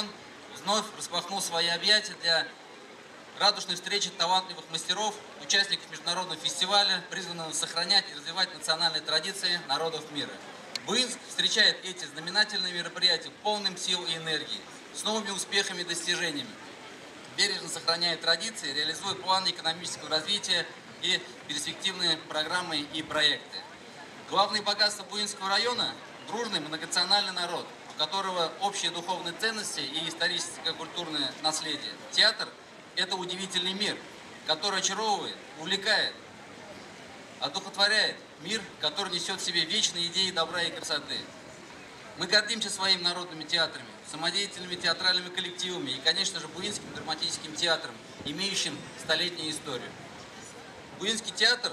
район вновь распахнул свои объятия для радушной встречи талантливых мастеров, участников международного фестиваля, призванного сохранять и развивать национальные традиции народов мира. Буинск встречает эти знаменательные мероприятия полным сил и энергии, с новыми успехами и достижениями. Бережно сохраняет традиции, реализуя планы экономического развития и перспективные программы и проекты. Главное богатство Буинского района – дружный многонациональный народ, у которого общие духовные ценности и историческое культурное наследие. Театр – это удивительный мир, который очаровывает, увлекает, одухотворяет мир, который несет в себе вечные идеи добра и красоты. Мы гордимся своими народными театрами, самодеятельными театральными коллективами и, конечно же, Буинским драматическим театром, имеющим столетнюю историю. Буинский театр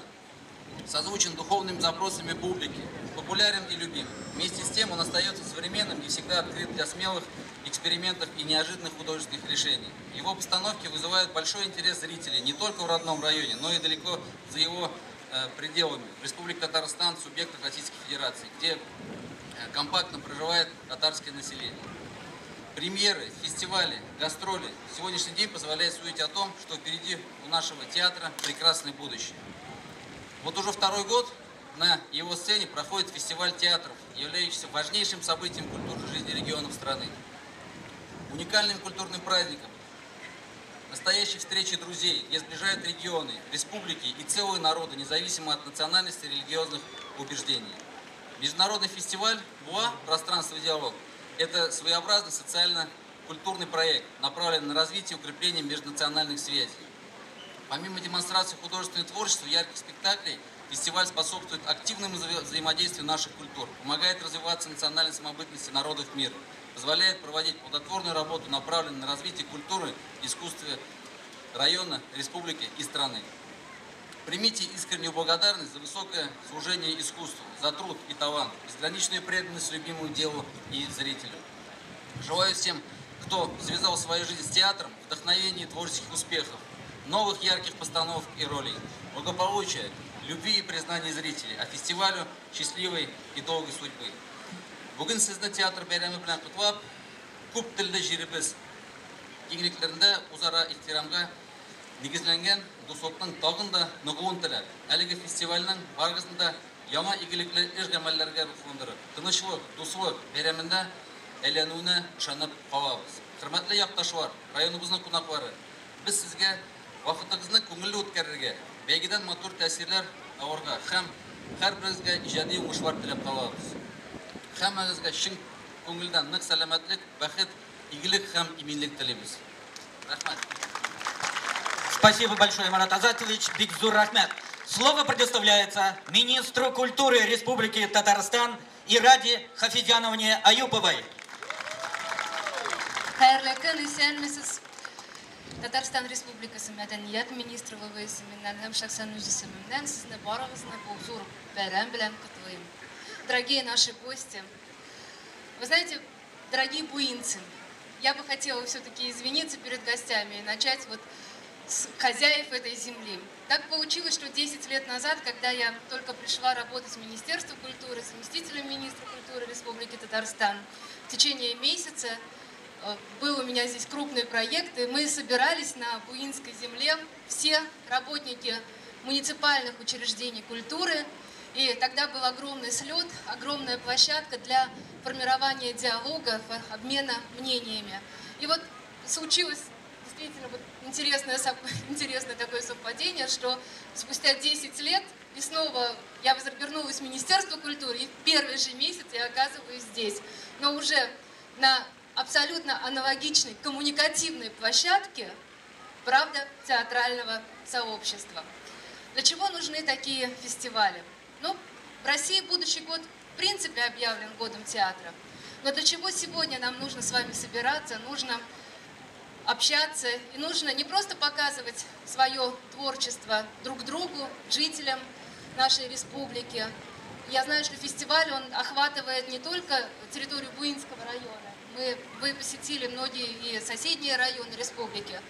созвучен духовными запросами публики, популярен и любим. Вместе с тем он остается современным и всегда открыт для смелых экспериментов и неожиданных художественных решений. Его постановки вызывают большой интерес зрителей не только в родном районе, но и далеко за его пределами. В Республике Татарстан, субъектах Российской Федерации, где компактно проживает татарское население. Премьеры, фестивали, гастроли сегодняшний день позволяют судить о том, что впереди у нашего театра прекрасное будущее. Вот уже второй год на его сцене проходит фестиваль театров, являющийся важнейшим событием культурной жизни регионов страны. Уникальным культурным праздником, настоящей встречей друзей, где сближают регионы, республики и целые народы, независимо от национальности и религиозных убеждений. Международный фестиваль БУА «Пространство и диалог» – это своеобразный социально-культурный проект, направленный на развитие и укрепление межнациональных связей. Помимо демонстрации художественного творчества и ярких спектаклей, фестиваль способствует активному взаимодействию наших культур, помогает развиваться национальной самобытности народов мира, позволяет проводить плодотворную работу, направленную на развитие культуры, искусства района, республики и страны. Примите искреннюю благодарность за высокое служение искусству, за труд и талант, безграничную преданность любимому делу и зрителю. Желаю всем, кто связал свою жизнь с театром, вдохновения и творческих успехов, новых ярких постановок и ролей, благополучия, любви и признания зрителей, а фестивалю счастливой и долгой судьбы. Бүгін сізді театр бәйрәме белән құтлап, күп телле җиребез киңлекләрендә үзара ихтирамга нигезләнгән дуслыкның тагын да ныгуын теләп, әлеге фестивальнең барыгызны яңа игелекле эш гамәлләргә рухландырып, тынычлык, дуслык бәйрәмендә әйләнүенә ышанып калабыз. Хөрмәтле якташлар, районыбызның кунаклары, без сезгә вакытыгызны күңелле үткәрергә, бәйгедән матур тәэсирләр алырга һәм һәрберегезгә иҗади уңышлар теләп калабыз. Һәммәгезгә чын күңелдән нык сәламәтлек, бәхет, игелек һәм иминлек телибез. Рәхмәт. Спасибо большое, Марат Азатович. Бигзур Рахмет. Слово предоставляется министру культуры Республики Татарстан Ираде Хафизяновне Аюповой. Хайрлы көн, исәнмесез. Татарстан Республикасы мәдәният министры исеменнән һәм шәхсән үз исемемнән сезне барыгызны бу зур бәйрәм белән котлыйм. Дорогие наши гости, вы знаете, дорогие буинцы, я бы хотела все-таки извиниться перед гостями и начать вот с хозяев этой земли. Так получилось, что 10 лет назад, когда я только пришла работать в Министерство культуры, заместителем министра культуры Республики Татарстан, в течение месяца был у меня здесь крупный проект, и мы собирались на буинской земле, все работники муниципальных учреждений культуры, и тогда был огромный слет, огромная площадка для формирования диалога, обмена мнениями. И вот случилось действительно вот интересное такое совпадение, что спустя 10 лет и снова я вернулась в Министерство культуры, и в первый же месяц я оказываюсь здесь, но уже на абсолютно аналогичной коммуникативной площадке, правда, театрального сообщества. Для чего нужны такие фестивали? Ну, в России будущий год в принципе объявлен годом театра. Но для чего сегодня нам нужно с вами собираться, нужно общаться, и нужно не просто показывать свое творчество друг другу, жителям нашей республики. Я знаю, что фестиваль, он охватывает не только территорию Буинского района. Вы посетили многие и соседние районы республики.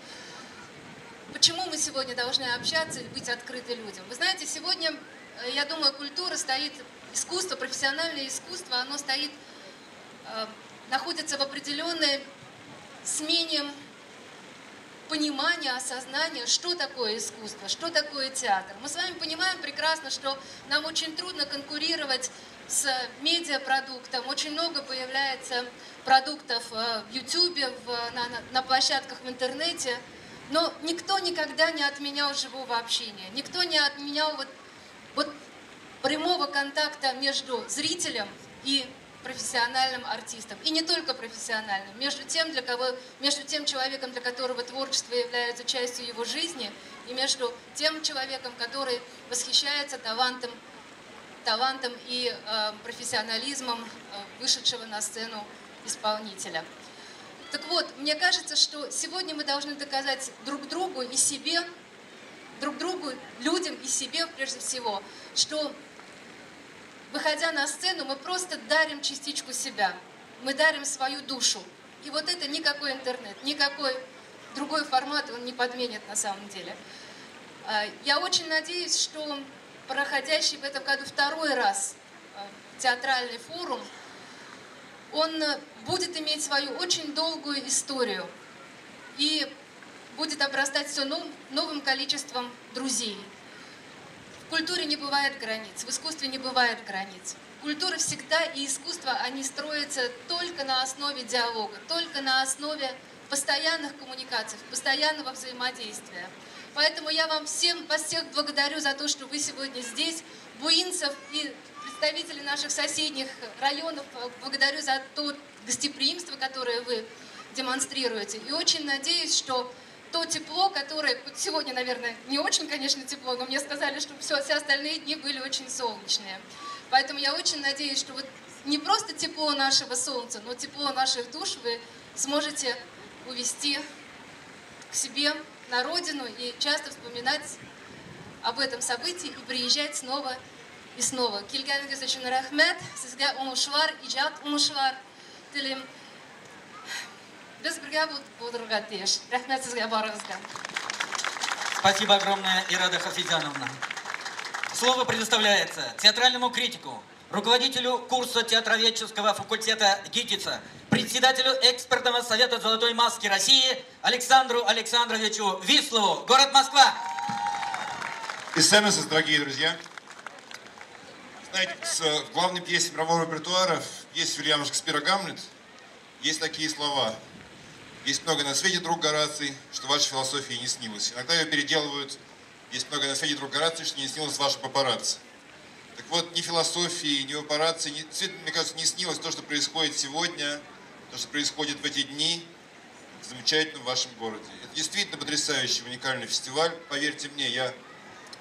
Почему мы сегодня должны общаться и быть открыты людям? Вы знаете, сегодня, я думаю, культура стоит, искусство, профессиональное искусство, оно стоит, находится в определенной смене понимания, осознания, что такое искусство, что такое театр. Мы с вами понимаем прекрасно, что нам очень трудно конкурировать с медиапродуктом. Очень много появляется продуктов в YouTube, на площадках в интернете. Но никто никогда не отменял живого общения. Никто не отменял вот прямого контакта между зрителем и профессиональным артистом. И не только профессиональным. Между тем человеком, для которого творчество является частью его жизни, и между тем человеком, который восхищается талантом и профессионализмом вышедшего на сцену исполнителя. Так вот, мне кажется, что сегодня мы должны доказать друг другу и себе, людям и себе прежде всего, что, выходя на сцену, мы просто дарим частичку себя, мы дарим свою душу. И вот это никакой интернет, никакой другой формат он не подменит на самом деле. Я очень надеюсь, что проходящий в этом году второй раз театральный форум, он будет иметь свою очень долгую историю и будет обрастать все новым количеством друзей. В культуре не бывает границ, в искусстве не бывает границ. Культура всегда и искусство, они строятся только на основе диалога, только на основе постоянных коммуникаций, постоянного взаимодействия. Поэтому я вас всех благодарю за то, что вы сегодня здесь, буинцев и представителей наших соседних районов, благодарю за то гостеприимство, которое вы демонстрируете. И очень надеюсь, что то тепло, которое сегодня, наверное, не очень, конечно, тепло, но мне сказали, что все остальные дни были очень солнечные. Поэтому я очень надеюсь, что вот не просто тепло нашего солнца, но тепло наших душ вы сможете увести к себе на родину и часто вспоминать об этом событии и приезжать снова и снова. Келгәнегез өчен рәхмәт, сезгә уңышлар, иҗат уңышлар телим. Без бергә булырга тиеш. Рәхмәт сезгә барыгызга. Спасибо огромное, Ирада Хафизяновна. Слово предоставляется театральному критику, руководителю курса театроведческого факультета ГИТИЦа, председателю экспертного совета «Золотой маски России» Александру Александровичу Вислову, город Москва. Исценусы, дорогие друзья. Знаете, в главной пьесе мирового репертуара есть Вильяма Шекспира «Гамлет», есть такие слова. Есть много на свете, друг Гораций, что вашей философии не снилось. Иногда ее переделывают. Есть много на свете, друг Гораций, что не снилось вашей папарацци. Так вот, ни философии, ни папарацци, мне кажется, не снилось то, что происходит сегодня, то, что происходит в эти дни в замечательном вашем городе. Это действительно потрясающий, уникальный фестиваль. Поверьте мне, я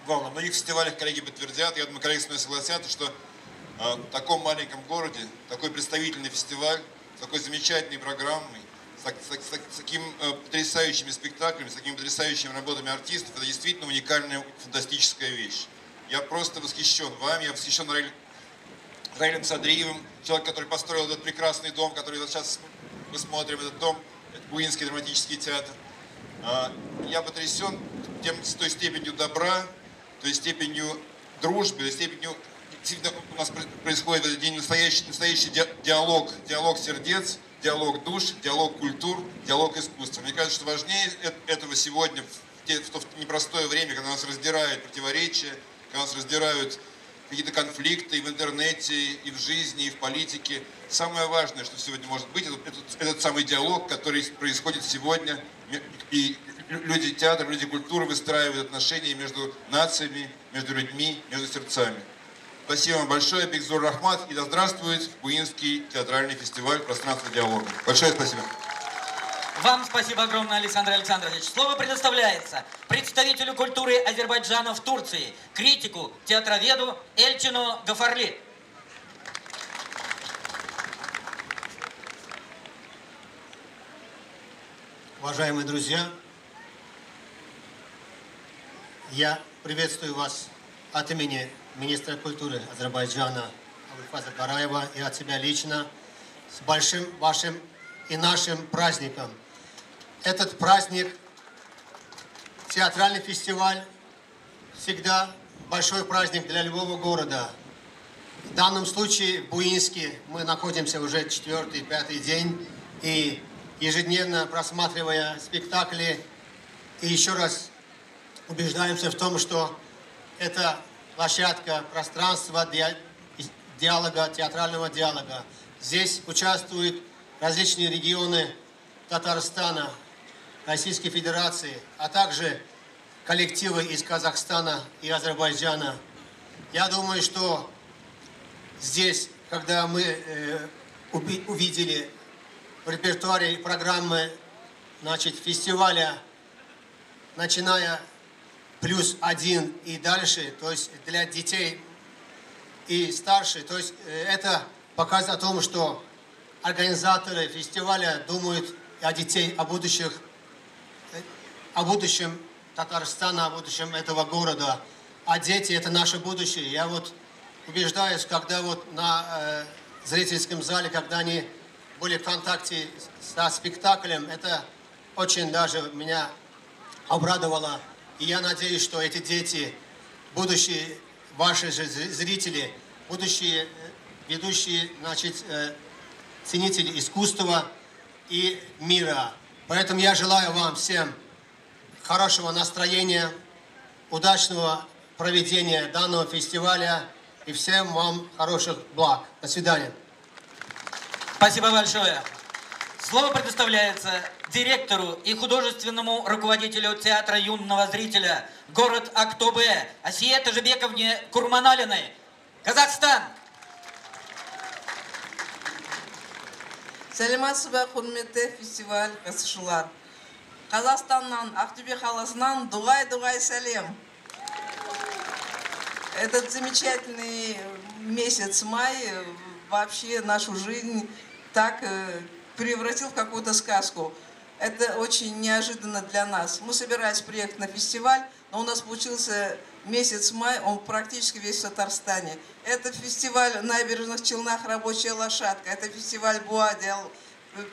бывал на многих фестивалях, коллеги подтвердят, я думаю, коллеги с мной согласятся, что в таком маленьком городе, такой представительный фестиваль, с такой замечательной программой, с такими потрясающими спектаклями, с такими потрясающими работами артистов, это действительно уникальная, фантастическая вещь. Я просто восхищен вами, я восхищен Раилем Садриевым, человек, который построил этот прекрасный дом, который сейчас мы смотрим, этот дом, это Буинский драматический театр. Я потрясен той степенью добра, той степенью дружбы, той степенью... У нас происходит в этот день настоящий диалог сердец, диалог душ, диалог культур, диалог искусства. Мне кажется, что важнее этого сегодня, в то непростое время, когда нас раздирают противоречия, когда нас раздирают какие-то конфликты и в интернете, и в жизни, и в политике. Самое важное, что сегодня может быть, этот самый диалог, который происходит сегодня. И люди театра, люди культуры выстраивают отношения между нациями, между людьми, между сердцами. Спасибо вам большое, Бигзур Рахмат, и да здравствует Буинский театральный фестиваль «Пространство диалога». Большое спасибо. Вам спасибо огромное, Александр Александрович. Слово предоставляется представителю культуры Азербайджана в Турции, критику, театроведу Эльчину Гафарли. Уважаемые друзья, я приветствую вас от имени министра культуры Азербайджана Абульфаза Бараева и от себя лично с большим вашим и нашим праздником. Этот праздник, театральный фестиваль, всегда большой праздник для любого города. В данном случае в Буинске мы находимся уже 4-5 день, и ежедневно просматривая спектакли, и еще раз убеждаемся в том, что это площадка, пространство диалога, театрального диалога. Здесь участвуют различные регионы Татарстана, Российской Федерации, а также коллективы из Казахстана и Азербайджана. Я думаю, что здесь, когда мы увидели в репертуаре программы, значит, фестиваля, начиная +1 и дальше, то есть для детей и старше, то есть это показывает о том, что организаторы фестиваля думают о детей, о будущем Татарстана, о будущем этого города. А дети – это наше будущее. Я вот убеждаюсь, когда вот на зрительском зале, когда они были в контакте со спектаклем, это очень даже меня обрадовало. И я надеюсь, что эти дети, будущие ваши же зрители, будущие ведущие, значит, ценители искусства и мира. Поэтому я желаю вам всем хорошего настроения, удачного проведения данного фестиваля и всем вам хороших благ. До свидания. Спасибо большое. Слово предоставляется директору и художественному руководителю театра юного зрителя город Актобе Асие Тажибековне Курманалиной, Казахстан. Сәлеметсізбе, құрметті фестиваль қатысушылар. Қазақстаннан, Ақтөбе қаласынан дугай сәлем. Этот замечательный месяц май вообще нашу жизнь так превратил в какую-то сказку. Это очень неожиданно для нас. Мы собирались приехать на фестиваль, но у нас получился месяц май, он практически весь в Татарстане. Это фестиваль в Набережных Челнах «Рабочая лошадка», это фестиваль БУА,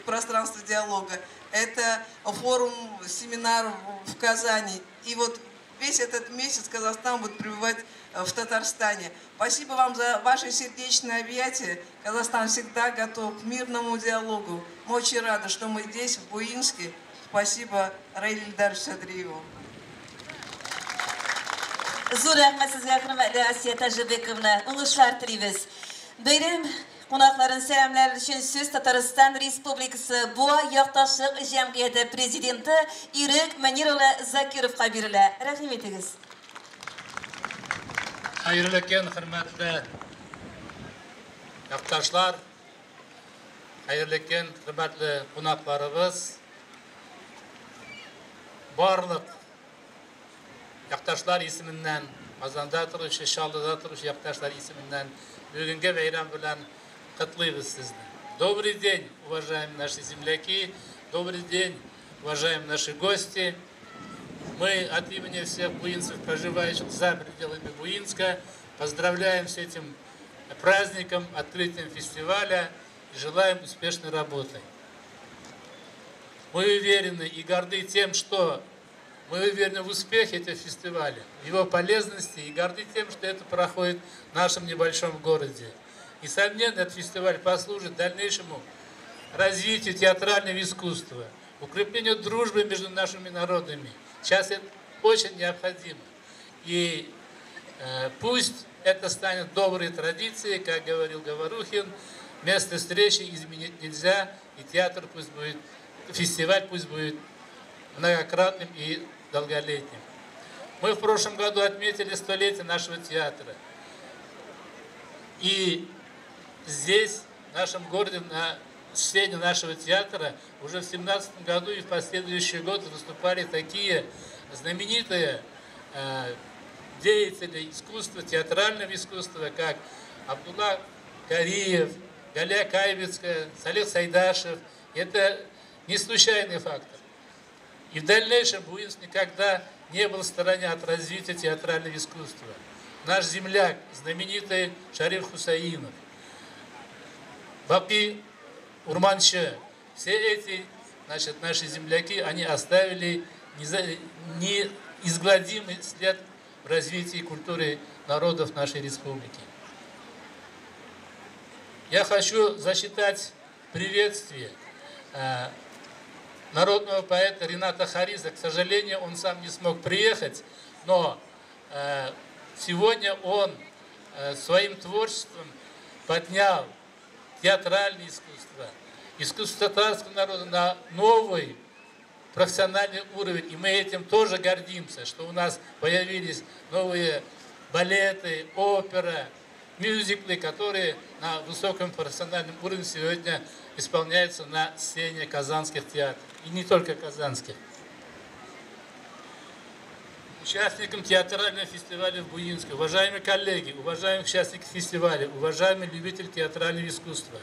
пространство диалога, это форум, семинар в Казани. И вот весь этот месяц Казахстан будет пребывать в Татарстане. Спасибо вам за ваши сердечные объятия. Казахстан всегда готов к мирному диалогу. Мы очень рады, что мы здесь, в Буинске. Спасибо Раиле Ильдаровичу Садриеву. Зор рахмет сізге, құрметті Асия Тажибековна. Ұлышлар тілейміз. Бәйрем қонақтарын сәламлар үшін сөз Татарстан Республикасы БУА яқташлық жәмғияты президенті Ирек Манирұлы Закировқа берілі. Рахмет етіңіз. Hayırlı ken hürmetli yaktaşlar, hayırlı ken hürmetli konaklarımız, barlık yaktaşlar isminden, Kazanda turuş, Şallı'da turuş yaktaşlar isminden bugünkü bayram bilen kutlayız sizni. Добрый день, уважаемые наши земляки, добрый день, уважаемые наши гости. Мы от имени всех буинцев, проживающих за пределами Буинска, поздравляем с этим праздником, открытием фестиваля и желаем успешной работы. Мы уверены и горды тем, что мы уверены в успехе этого фестиваля, в его полезности и горды тем, что это проходит в нашем небольшом городе. Несомненно, этот фестиваль послужит дальнейшему развитию театрального искусства, укреплению дружбы между нашими народами. Сейчас это очень необходимо. И пусть это станет доброй традицией, как говорил Говорухин, место встречи изменить нельзя, и театр пусть будет, фестиваль пусть будет многократным и долголетним. Мы в прошлом году отметили 100-летие нашего театра. И здесь, в нашем городе, на сцене нашего театра уже в 2017 году и в последующие годы выступали такие знаменитые деятели искусства, театрального искусства, как Абдулла Кариев, Галя Кайбецкая, Салих Сайдашев. Это не случайный фактор. И в дальнейшем Буинск никогда не был в стороне от развития театрального искусства. Наш земляк, знаменитый Шариф Хусаинов, Баки Урманче, все эти, значит, наши земляки, они оставили неизгладимый след в развитии культуры народов нашей республики. Я хочу зачитать приветствие народного поэта Рената Хариза. К сожалению, он сам не смог приехать, но сегодня он своим творчеством поднял театральное искусство, искусство татарского народа на новый профессиональный уровень. И мы этим тоже гордимся, что у нас появились новые балеты, опера, мюзиклы, которые на высоком профессиональном уровне сегодня исполняются на сцене казанских театров. И не только казанских. Участникам театрального фестиваля в Буинске, уважаемые коллеги, уважаемые участники фестиваля, уважаемые любители театрального искусства,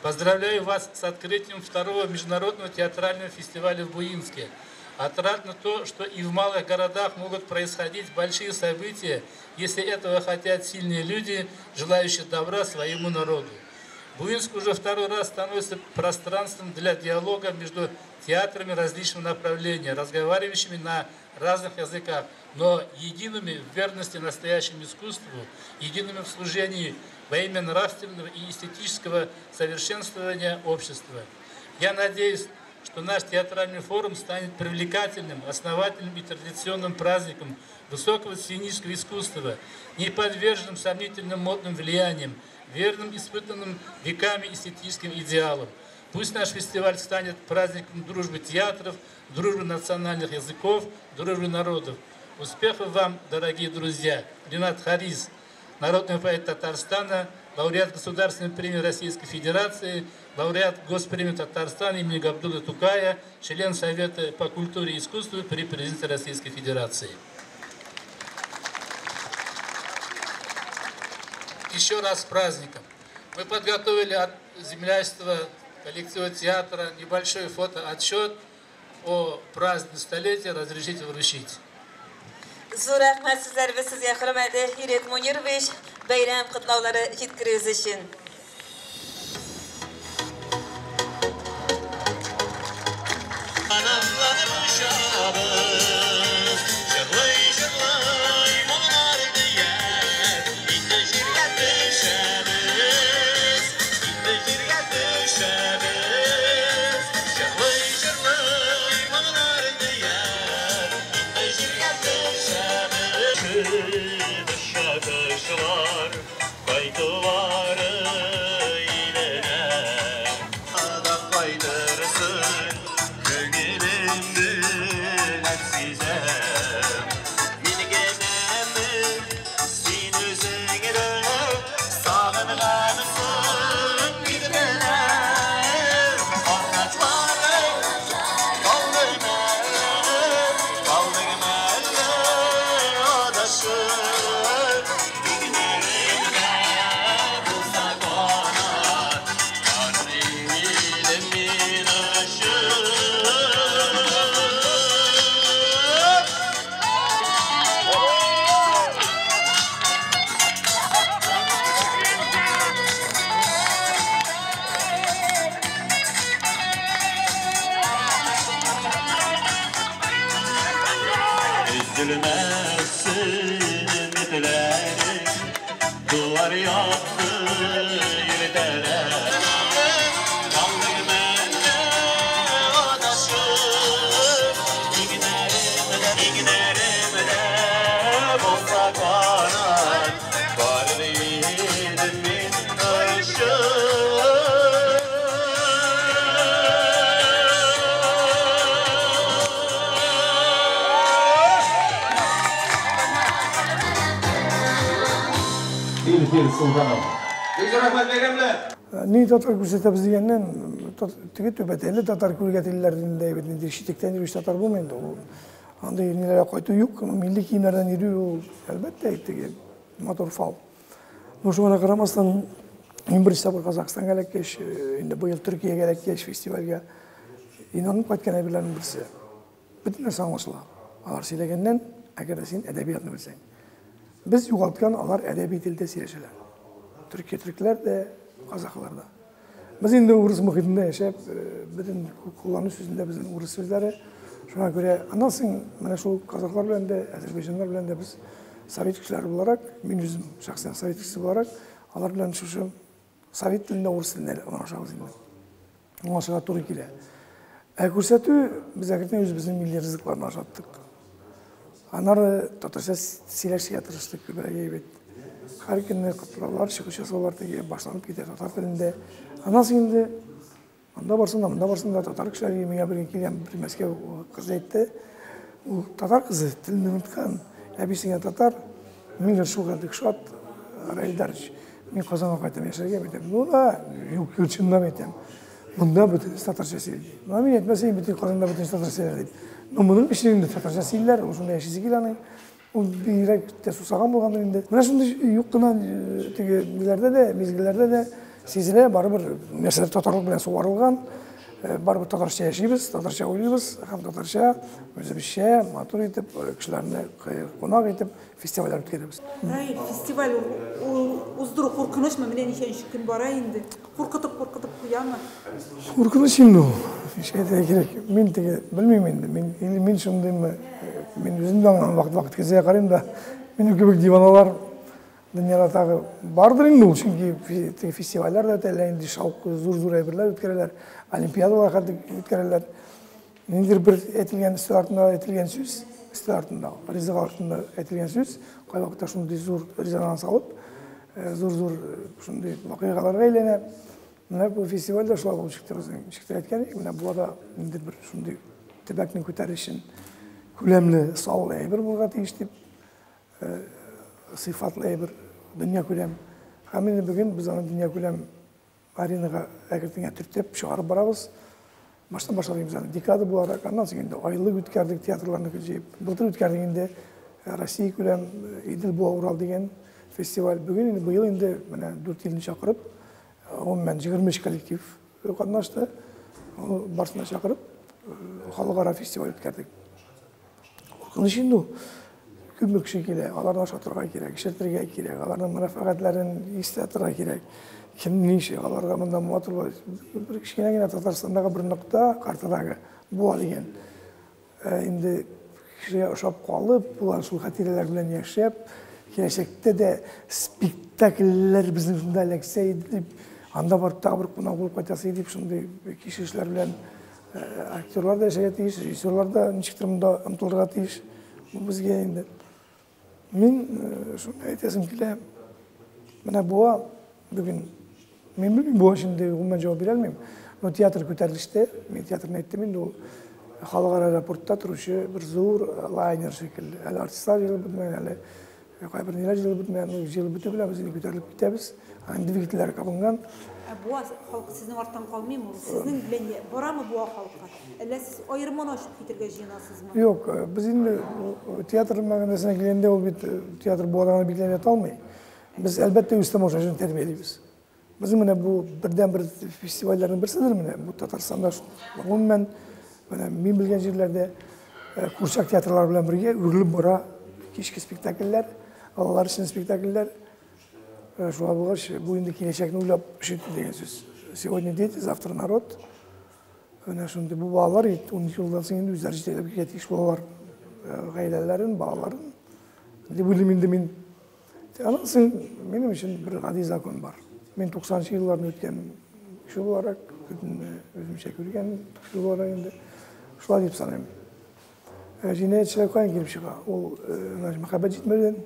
поздравляю вас с открытием второго международного театрального фестиваля в Буинске. Отрадно то, что и в малых городах могут происходить большие события, если этого хотят сильные люди, желающие добра своему народу. Буинск уже второй раз становится пространством для диалога между театрами различного направления, разговаривающими на разных языках, но едиными в верности настоящему искусству, едиными в служении во имя нравственного и эстетического совершенствования общества. Я надеюсь, что наш театральный форум станет привлекательным, основательным и традиционным праздником высокого сценического искусства, не подверженным сомнительным модным влияниям, верным, испытанным веками эстетическим идеалам. Пусть наш фестиваль станет праздником дружбы театров, дружбы национальных языков, дружбы народов. Успехов вам, дорогие друзья! Ренат Хариз, народный поэт Татарстана, лауреат Государственной премии Российской Федерации, лауреат Госпремии Татарстана имени Габдуллы Тукая, член Совета по культуре и искусству при президенте Российской Федерации. Еще раз с праздником. Мы подготовили от землячества коллектива театра небольшой фотоотчет о праздновании столетия. Разрешите вручить. Зур рәхмәт сезләр ve sizгә хөрмәтле Ирек Мунирович бәйрәм котлаулары җиткерүегез өчен. Ni Tatar күрсәтәбез дигәннән, теге төбәтәле татар күргәтелләрендә бит шитектән йөрүш татар булмый инде. Андай ниләргә кайту юк, милли киемнәрдән йөрү әлбәттә теге мотор фау. Ну шуңа карамастан, мин беренче тапкыр Казакстанга килгәч, инде быел Төркиягә килгәч фестивальгә инанып кайткан әбиләрнең берсе. Бөтен нәрсә аңлашыла. Алар сөйләгәннән, әгәр син әдәбиятны белсәң. Без югалткан алар әдәби телдә сөйләшәләр. Türkiye Türkler de, Kazaklar da. Biz indi Urus muhitinde yaşayıp, bütün kullanış yüzünde bizim Urus sözleri. Şuna göre anlasın, bana şu Kazaklar bilen de, Azerbaycanlar bilen de biz Sovet kişiler olarak, ben yüzüm şahsen Sovet kişisi olarak, onlar bilen şu Sovet dilinde Urus dilinde anlaşamız indi. Anlaşıla Türkiye'yle. Көрсету біз әкіртен өзіміздің милли рызықларын ажаттық. Анары татарша сөйлесуге тырыштық көбірек ебет. Har күні құттыраулар, шығыш жасаулар теге башланып кетеді татар тілінде. Анасы енді анда барсында татар кішілерге меңе бірген келген бір мәске қыз айтты. Ол татар қызы тілін ұмытқан. Әбесіңе татар, мен шуғарды кішат райлдарыш. Мен Қазанға қайтам яшарға бетем. Ола, көршімді бетем. Мұнда бүтін татарша сөйлейді. Мен етмесейін бүтін Қазанда бүтін татарша сөйлейді. Мұның ішінде татарша сөйлер, осында яшысы келаның. Ол бейрек тәсусаған болғанды енді. Мына шынды юққынан мезгілерде де сезіле барыбір нәрселер татарлық білен суарылған. Барыбір татарша яшейбіз, татарша ойлайбыз, һәм татарша өзімізше матур етіп, кішілеріне қонақ етіп, фестивальдар өткереміз. Фестиваль уздыру қорқынышмы? Менен ешен күн бара енді. Қорқытып қоямы? Қорқыныш енді ол. Ешкеде керек. Мен теге білмеймін енді. Мен шындаймы, мен өзімді аңған вақыт кезеге қарайым да, мен көбік диваналар дүнияда тағы бардыр енді ол. Чүнки фестивальдар да өтелер, енді шауқ зур әйбірлер өткерелер, олимпиадалар қадды өткерелер. Мендер бір әтілген үсті артында әтілген сөз, үсті артында, ризық артында әтілген сөз, қай вақытта шындай зур ризанан салып, зур шындай вақиғаларға айлене. Мына бұл фестивальда шылар бұл шықтыр әткен, мына бұлада мендер бір шындай тәбәкнің көтәрішін күлемлі сауыл әйбір болға тейіштеп, сыйфатлы әйбір дүния көлем. Әмені бүгін біз аны дүния көлем аренаға әкіртіңе түртеп шығарып барабыз. Баштан башладыңыз аны декады боларак, андан сегенде айлық өткердік театрларны көжейіп. Бұлтыр өткердігінде Россия көлем Иділ Буа Урал деген фестиваль. Бүгін енді бұйыл енді 4 елін шақырып, онымен 23 коллектив қатнашты. Барсына шақырып, халықара фестиваль өткердік. Қорқыныш енді көмек үшін керек, аларына шатырға керек, ішертерге керек, аларының мұнафағатларын естетірға керек. Кімнің іші, аларға мұнда мұатыр бір кішкене Татарстандағы бір нұқта қартадағы бұа деген. Енді кішіге ұшап қалып, бұлар сол қатирелер білен яшап, келешекте де спектакльлер біздің шында әлексе едіп, анда барып тағы бір қонақ болып қайтасы едіп, шындай кешішлер білен актерлар да яшаға тейіш, режиссерлар да нешіктірімді ұмтылырға тейіш. Бұл бізге енді. Мен шындай айтасым келе, мына бұа бүгін, мен білмеймін бұа шындай ғылмен жауап бере алмайым. Но театр көтәріліште, мен театрын айттым енді ол халықара аэропортта тұрушы бір зор лайнер шекілі. Әлі артистар жылы бұдымен, әлі қайбір нелер жылы бұдымен, жылы бұты біле біз көтәріліп кетеміз. Двигателер қабынған. Буа халқы сіздің арттан қалмайым, сіздің білен барамы буа халыққа? Әлі сіз айырман ашып кетерге жинасыз ма? Yok, біз енді театр мәгіндесіне келгенде ол театр буадағаны бекілен ете алмай. Біз әлбәтте өстем ошашын тәрбиелейбіз. Біздің міне бұл бірден бір фестивальдердің бірсідір міне, бұл Татарстанда онымен мен білген жерлерде Курчак театрлар білен бірге үріліп бұра кешкі спектакльлер, алалар үшін спектакльлер. Шуға бұғаш, бұл енді келешекін ойлап үшетті деген сөз. Сегодня дети, завтра народ. Бұл балалар 12 жылдан соң өздері жетелеп кетейш балалар ғайләлерін, балаларын. Деп ойлаймын мен. Анан соң менің үшін бір ғади закон бар. Мен 90 жылларын өткен кіші боларак, өзімше көрген кіші боларак енді шуға деп санаймын. Жинайетшілер қайын келіп шыға. Ол махаббат жетмеуден,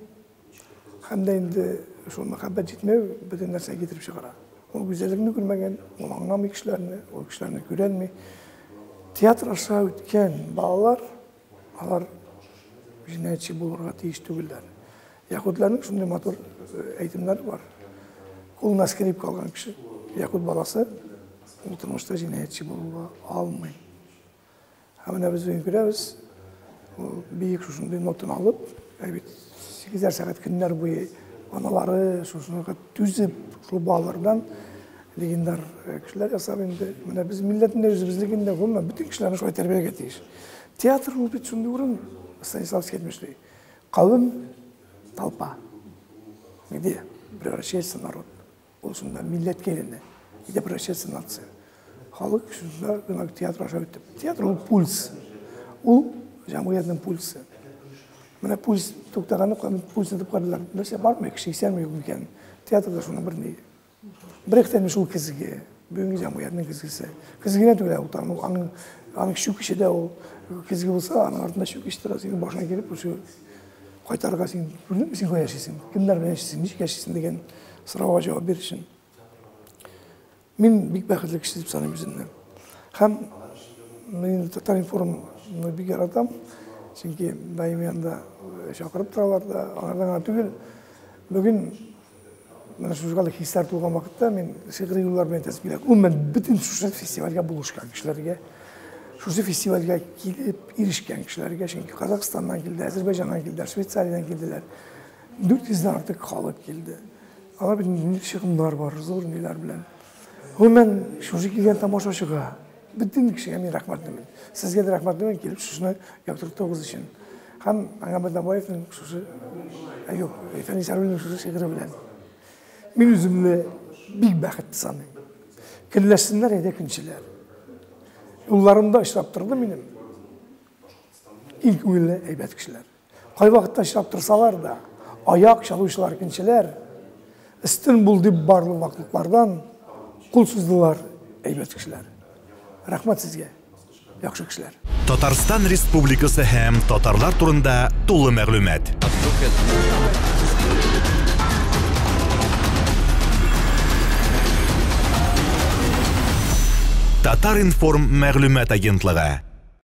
қамда енді сол махаббат жетмеу бүтін нәрсе кетіріп шығара. Ол güzelliğini көрмеген, ол аңғамай кішілеріне көре алмай. Театр аша өткен балалар, алар жинайетші болуға тиіс түгілдер. Яқутларының шындай матур әйтімдері бар. Қолын әскерейіп қалған кіші, яқут баласы, ол тұрмышта жинайетші болуға алмай. Әміне біз өйін көреміз, биік шындай нотын алып, 8 сағат күндер бойы аналары шошынаға түзіп, шыл балалардан легендар кішілер жасап енді. Міне біз милләтінде өзіміздігінде ғылма бүтін кішілерін шолай тәрбиеге тейіш. Театр ол бүт шынды ұрын, Станиславский әтмешлей. Қауым толпа. Где превращается народ. Ол шында милләт келіне. Где превращается нация. Халық шында театр аша өттіп. Театр ол пульс. Ол жамғиятның пульсы. Мына пульс тоқтағаны, пульс етіп қардылар. Нәрсе бар ма, кіші сәрмей өкінкен. Театрда шуны бір не. Бір ектен шул кізіге, бүгінгі жамғиятның кізгісі. Кізгіне түгілі ұлтан, аңын Аның şu kişi de o kızgı olsa anın ardında şu kişi de senin başına gelip şu kaytarga sen bildim mi sen koy yaşasın? Kimler ben yaşasın? Niçin yaşasın деген сұрауға cevap verirsin. Мен бик бақытлы кіші деп санаймын өзімді. Һәм мен Татар-информны бик яратам. Чөнки даими анда шақырып торалар да, алардан гына түгел. Бүген мына шушылык хисләр тулган вакытта мен шигъри юллар белән тәсбиләп, umuman бүтән шушы фестивальгә булышкан кешеләргә, шушы фестивальгә килеп ирешкән кешеләргә, чөнки Казакстаннан килде, Азәрбайҗаннан килде, Швейцариядан килделәр. 400-дән артык халык килде. Алар белән чыгымнар бар, зур ниләр белән. Umuman шушы килгән тамашачыга бүтән кешегә мин рәхмәтлемен. Сезгә дә рәхмәтлемен килеп шушыны яктыртуыгыз өчен. Һәм Агамбет Абаевның шушы Фәнис Сәрвилнең шушы шигыре белән мин үземне бик бәхетле саныйм. Көнләшсеннәр әйдә көнчеләр. Юлларымда очрап торды минем иң күңелле әйбәт кешеләр. Кай вакытта очрап торсалар да, аяк чалучылар көнчеләр өстен бул дип барлык вакытлардан кул суздылар әйбәт кешеләр. Рәхмәт сезгә, яхшы кешеләр. Татарстан Республикасы һәм татарлар турында тулы мәгълүмат. Татар-информ мәгълүмат агентлыгы.